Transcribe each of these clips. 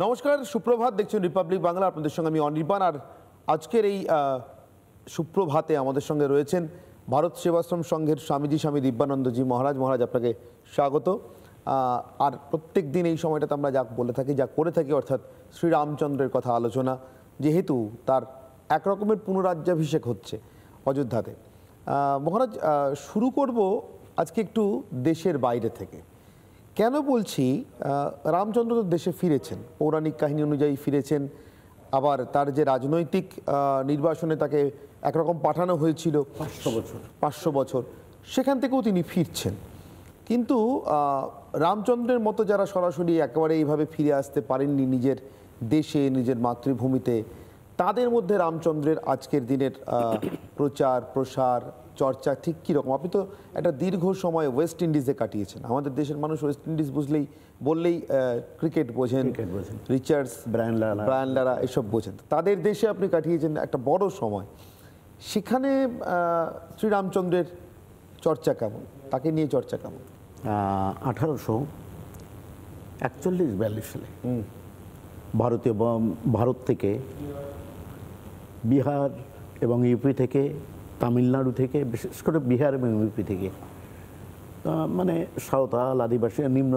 নমস্কার, সুপ্রভাত। দেখছেন রিপাবলিক বাংলা, আপনাদের সঙ্গে আমি অনির্বাণ। আর আজকের এই সুপ্রভাতে আমাদের সঙ্গে রয়েছেন ভারত সেবাশ্রম সংঘের স্বামীজি স্বামী দিব্যানন্দজি মহারাজ। মহারাজ, আপনাকে স্বাগত। আর প্রত্যেক দিন এই সময়টাতে আমরা যা বলে থাকি, যা করে থাকি, অর্থাৎ শ্রীরামচন্দ্রের কথা আলোচনা, যেহেতু তার একরকমের পুনরাজ্যাভিষেক হচ্ছে অযোধ্যাতে। মহারাজ, শুরু করব আজকে একটু দেশের বাইরে থেকে। কেন বলছি, রামচন্দ্র তো দেশে ফিরেছেন, পৌরাণিক কাহিনী অনুযায়ী ফিরেছেন। আবার তার যে রাজনৈতিক নির্বাসনে তাকে একরকম পাঠানো হয়েছিল 500 বছর, সেখান থেকেও তিনি ফিরছেন। কিন্তু রামচন্দ্রের মতো যারা সরাসরি একেবারে এইভাবে ফিরে আসতে পারেননি নিজের দেশে, নিজের মাতৃভূমিতে, তাদের মধ্যে রামচন্দ্রের আজকের দিনের প্রচার প্রসার চর্চা ঠিক কীরকম? আপনি তো একটা দীর্ঘ সময় ওয়েস্ট ইন্ডিজে কাটিয়েছেন। আমাদের দেশের মানুষ ওয়েস্ট ইন্ডিজ বললেই ক্রিকেট বোঝেন, রিচার্ডস, ব্রায়ান লারা এসব বোঝেন। তাদের দেশে আপনি কাটিয়েছেন একটা বড় সময়। সেখানে শ্রীরামচন্দ্রের চর্চা কেমন, তাকে নিয়ে চর্চা কেমন? 1841-42 সালে ভারত থেকে, বিহার এবং ইউপি থেকে, তামিলনাড়ু থেকে, বিশেষ করে বিহার এবং ইউপি থেকে, মানে সাঁওতাল, আদিবাসী, নিম্ন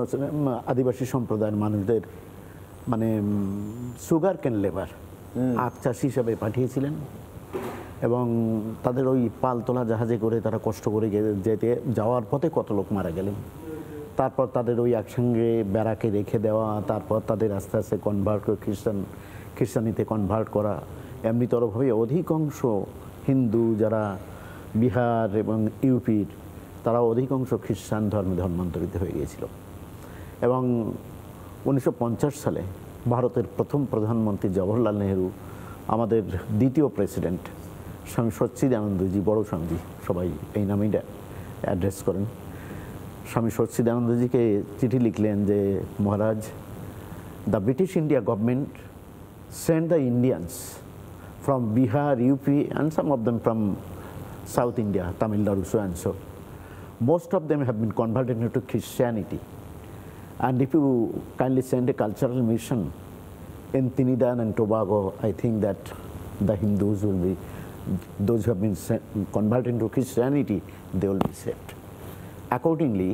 আদিবাসী সম্প্রদায়ের মানুষদের মানে সুগার কেন লেবার, আখ চাষি হিসাবে পাঠিয়েছিলেন। এবং তাদের ওই পালতোলা জাহাজে করে তারা কষ্ট করে যাওয়ার পথে কত লোক মারা গেলেন। তারপর তাদের ওই একসঙ্গে ব্যারাকে রেখে দেওয়া, তারপর তাদের আস্তে আস্তে কনভার্ট করে খ্রিস্টানিতে কনভার্ট করা। এমনিতরভাবে অধিকাংশ হিন্দু যারা বিহার এবং ইউপির, তারা অধিকাংশ খ্রিস্টান ধর্মান্তরিত হয়ে গিয়েছিল। এবং 1950 সালে ভারতের প্রথম প্রধানমন্ত্রী জওহরলাল নেহরু, আমাদের দ্বিতীয় প্রেসিডেন্ট স্বামী সচ্চিদানন্দজি, বড় স্বামীজি সবাই এই নামেই অ্যাড্রেস করেন, স্বামী সচ্চিদানন্দজিকে চিঠি লিখলেন যে, Maharaj, the British India government send the Indians from Bihar, UP, and some of them from South India, Tamil Nadu, so and so. Most of them have been converted into Christianity. And if you kindly send a cultural mission in Trinidad and Tobago, I think that the Hindus will be, those who have been converted into Christianity, they will be saved. Accordingly,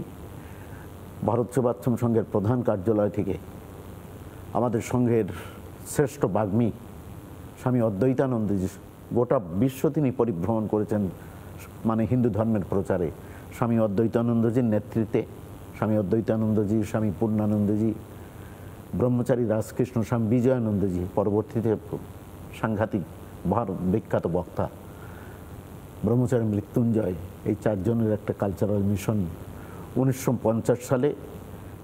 Bharat Sevashram সংঘের প্রধান কার্যালয় থেকে আমাদের সংঘের শ্রেষ্ঠ বাগ্মী স্বামী অদ্বৈতানন্দজি, গোটা বিশ্ব তিনি পরিভ্রমণ করেছেন মানে হিন্দু ধর্মের প্রচারে। স্বামী অদ্বৈতানন্দজির নেতৃত্বে স্বামী অদ্বৈতানন্দজি, স্বামী পূর্ণানন্দজি, ব্রহ্মচারী রাজকৃষ্ণ, স্বামী বিজয়ানন্দজি, পরবর্তীতে সাংঘাতিক ভারত বিখ্যাত বক্তা ব্রহ্মচারী মৃত্যুঞ্জয়, এই চারজনের একটা কালচারাল মিশন 1950 সালে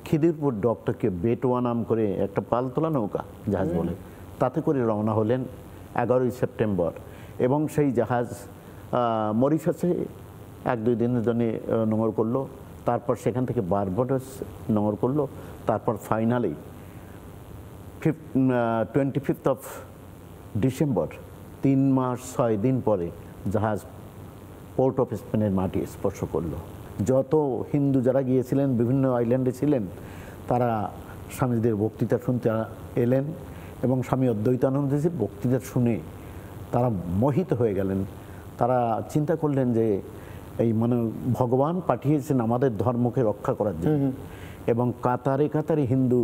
খিদিরপুর ডক্টরকে বেটোয়া নাম করে একটা পালতোলা নৌকা জাহাজ বলে, তাতে করে রওনা হলেন 11ই সেপ্টেম্বর। এবং সেই জাহাজ মরিশাসে 1-2 দিনের জন্য নোঙর করলো, তারপর সেখান থেকে বারবাডোস নোঙর করলো, তারপর ফাইনালি 25 ডিসেম্বর, 3 মাস 6 দিন পরে জাহাজ পোর্ট অফ স্পেনের মাটি স্পর্শ করলো। যত হিন্দু যারা গিয়েছিলেন, বিভিন্ন আইল্যান্ডে ছিলেন, তারা স্বামীজিদের বক্তৃতা শুনতে এলেন এবং স্বামী অদ্বৈতানন্দজির বক্তৃতা শুনে তারা মোহিত হয়ে গেলেন। তারা চিন্তা করলেন যে এই মানে ভগবান পাঠিয়েছেন আমাদের ধর্মকে রক্ষা করার জন্য। এবং কাতারে কাতারে হিন্দু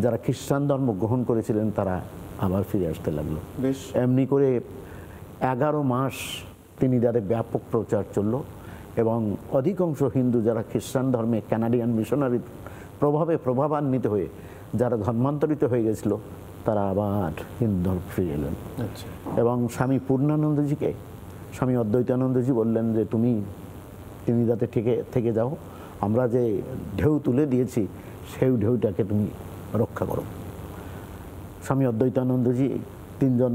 যারা খ্রিস্টান ধর্ম গ্রহণ করেছিলেন, তারা আবার ফিরে আসতে লাগলো। এমনি করে 11 মাস তিনি যাদের ব্যাপক প্রচার চলল। এবং অধিকাংশ হিন্দু যারা খ্রিস্টান ধর্মে কানাডিয়ান মিশনারির প্রভাবান্বিত হয়ে যারা ধর্মান্তরিত হয়ে গেছিল, তারা আবার হিন্দু ধর্ম ফিরে এলেন। এবং স্বামী পূর্ণানন্দজিকে স্বামী অদ্বৈতানন্দজি বললেন যে, তুমি যাতে থেকে যাও, আমরা যে ঢেউ তুলে দিয়েছি সেই ঢেউটাকে তুমি রক্ষা করো। স্বামী অদ্বৈতানন্দজি 3 জন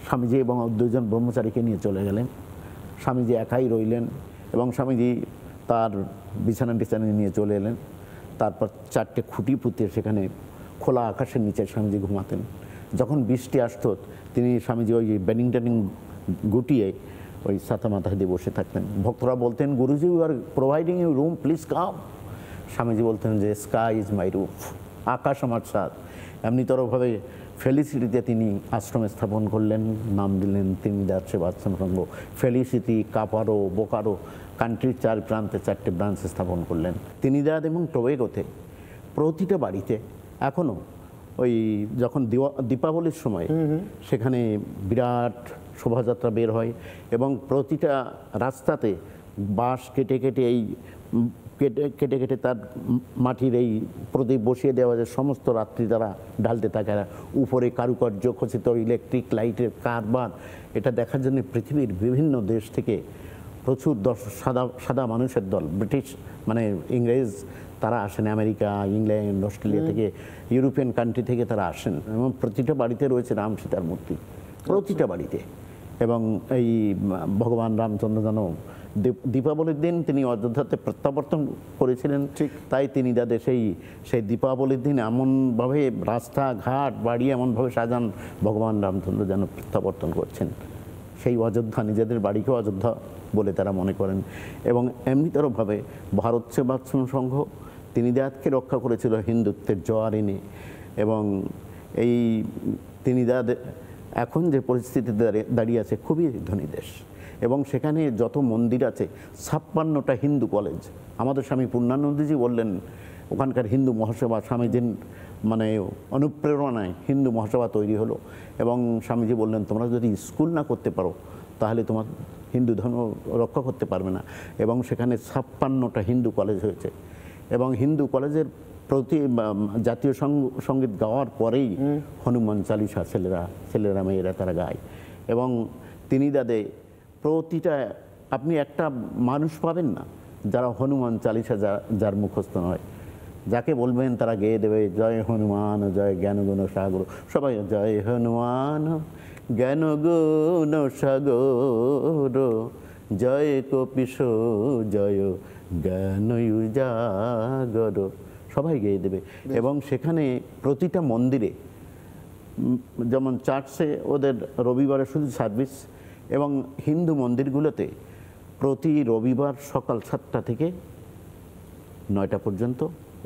স্বামীজি এবং 2 জন ব্রহ্মচারীকে নিয়ে চলে গেলেন। স্বামীজি একাই রইলেন এবং স্বামীজি তার বিছানা নিয়ে চলে এলেন। তারপর 4টে খুঁটি পুঁতে সেখানে খোলা আকাশের নিচে স্বামীজি ঘুমাতেন। যখন বৃষ্টি আসতো, তিনি স্বামীজি ওই ব্যানিংটন গুটিয়ে ওই ছাতা মাথায় দিয়ে বসে থাকতেন। ভক্তরা বলতেন, Guruji, you are providing you room, please come. Swamiji বলতেন যে, স্কাই ইজ মাই রুফ, আকাশ আমার সাথ। এমনিতরভাবে ফেলিসিটিতে তিনি আশ্রম স্থাপন করলেন, নাম দিলেন ত্রিনিদাদ সেবাশ্রম সংঘ। ফেলিসিটি, কাপারো, বোকারো কান্ট্রির 4 প্রান্তে 4টে ব্রাঞ্চ স্থাপন করলেন। ত্রিনিদাদ এবং টোবেগোতে প্রতিটা বাড়িতে এখনও ওই যখন দীপাবলির সময় সেখানে বিরাট শোভাযাত্রা বের হয় এবং প্রতিটা রাস্তাতে বাঁশ কেটে কেটে কেটে কেটে তার মাটির এই প্রদীপ বসিয়ে দেওয়া যায়। সমস্ত রাত্রি তারা ঢালতে থাকে। উপরে কারুকার্য খচিত ইলেকট্রিক লাইটের কারবার, এটা দেখার জন্য পৃথিবীর বিভিন্ন দেশ থেকে প্রচুর সাদা মানুষের দল, ব্রিটিশ মানে ইংরেজ, তারা আসেন আমেরিকা, ইংল্যান্ড, অস্ট্রেলিয়া থেকে, ইউরোপিয়ান কান্ট্রি থেকে তারা আসেন এবং প্রতিটা বাড়িতে রয়েছে রাম সীতার মূর্তি, প্রতিটা বাড়িতে। এবং এই ভগবান রামচন্দ্র যেন দীপাবলির দিন তিনি অযোধ্যাতে প্রত্যাবর্তন করেছিলেন, তাই তিনি তাদের সেই দীপাবলির দিন এমনভাবে রাস্তাঘাট বাড়ি এমনভাবে সাজান, ভগবান রামচন্দ্র যেন প্রত্যাবর্তন করছেন। সেই অযোধ্যা, নিজেদের বাড়িকেও অযোধ্যা বলে তারা মনে করেন। এবং এমনিতরভাবে ভারত সেবাশ্রম সংঘ ত্রিনিদাদকে রক্ষা করেছিল হিন্দুত্বের জোয়ার এনে। এবং এই ত্রিনিদাদ এখন যে পরিস্থিতিতে দাঁড়িয়ে আছে, খুবই ধনী দেশ এবং সেখানে যত মন্দির আছে 56টা হিন্দু কলেজ। আমাদের স্বামী পূর্ণানন্দজি বললেন ওখানকার হিন্দু মহাসভা, স্বামীজির মানে অনুপ্রেরণায় হিন্দু মহাসভা তৈরি হলো এবং স্বামীজি বললেন তোমরা যদি স্কুল না করতে পারো তাহলে তোমার হিন্দু ধর্ম রক্ষা করতে পারবে না। এবং সেখানে 56টা হিন্দু কলেজ হয়েছে এবং হিন্দু কলেজের প্রতি জাতীয় সঙ্গীত গাওয়ার পরেই হনুমান চালিসা ছেলেরা মেয়েরা তারা গায়। এবং ত্রিনিদাদে প্রতিটা আপনি একটা মানুষ পাবেন না যারা হনুমান চালিসা যার মুখস্থ নয়, যাকে বলবেন তারা গেয়ে দেবে জয় হনুমান জয় জ্ঞানগুণ সাগর, সবাই জয় হনুমান জ্ঞানগুণ সাগর জয় কপিশ জয় জ্ঞান উজাগর, সবাই গেয়ে দেবে। এবং সেখানে প্রতিটা মন্দিরে, যেমন চার্চে ওদের রবিবারে শুধু সার্ভিস, এবং হিন্দু মন্দিরগুলোতে প্রতি রবিবার সকাল 7টা থেকে 9টা পর্যন্ত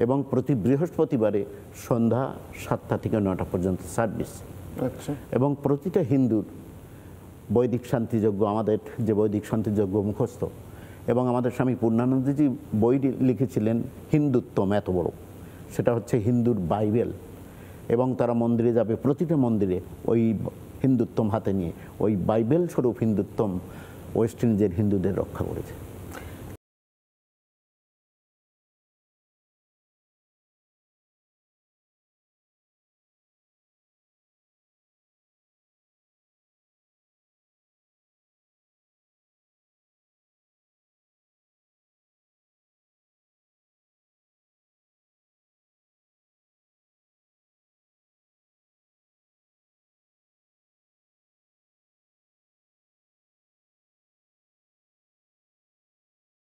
এবং প্রতি বৃহস্পতিবারে সন্ধ্যা 7টা থেকে 9টা পর্যন্ত সার্ভিস। আচ্ছা। এবং প্রতিটা হিন্দুর বৈদিক শান্তিযজ্ঞ, আমাদের যে বৈদিক শান্তিযজ্ঞ মুখস্থ, এবং আমাদের স্বামী পূর্ণানন্দজি বই লিখেছিলেন হিন্দুত্বম এত বড়, সেটা হচ্ছে হিন্দুর বাইবেল। এবং তারা মন্দিরে যাবে, প্রতিটা মন্দিরে ওই হিন্দুত্বম হাতে নিয়ে, ওই বাইবেল স্বরূপ হিন্দুত্বম ওয়েস্ট ইন্ডিজের হিন্দুদের রক্ষা করেছে।